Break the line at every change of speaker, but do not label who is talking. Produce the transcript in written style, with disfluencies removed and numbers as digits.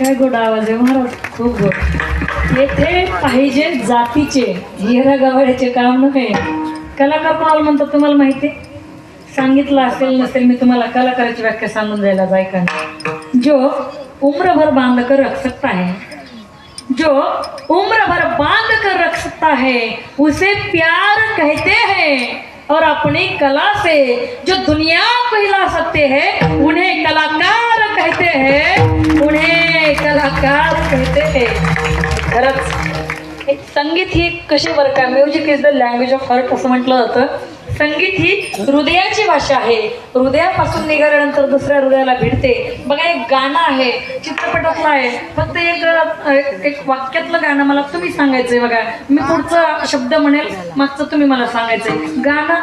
काय गोड आवाज आहे महाराज, खूप गोड. येथे पाहिजे जातीचे, हिरा गवाळ्याचे काम नव्हे. कलाकार कोणाला म्हणतात तुम्हाला माहिती? सांगितलं असेल नसेल मी तुम्हाला कलाकाराची व्याख्या सांगून जायला जाय का. जो उम्र भर बांध कर रख सकता है, जो उम्र भर बांध कर रख सकता है उसे प्यार कहते हैं. और अपनी कला से जो दुनिया को हिला सकते हैं उन्हें कलाकार कहते हैं, उन्हें कलाकार कहते हैं. खरंच एक संगीत ही कशी बरं का, music is the language of heart असं म्हटलं जातं. संगीत ही हृदयाची भाषा आहे. हृदयापासून निघाल्यानंतर दुसऱ्या हृदयाला भिडते. बघा एक गाणं आहे, चित्रपटातलं आहे, फक्त एक वाक्यातलं गाणं मला तुम्ही सांगायचंय. बघा मी पुढचा शब्द म्हणेल, मागचं तुम्ही मला सांगायचंय. गाणं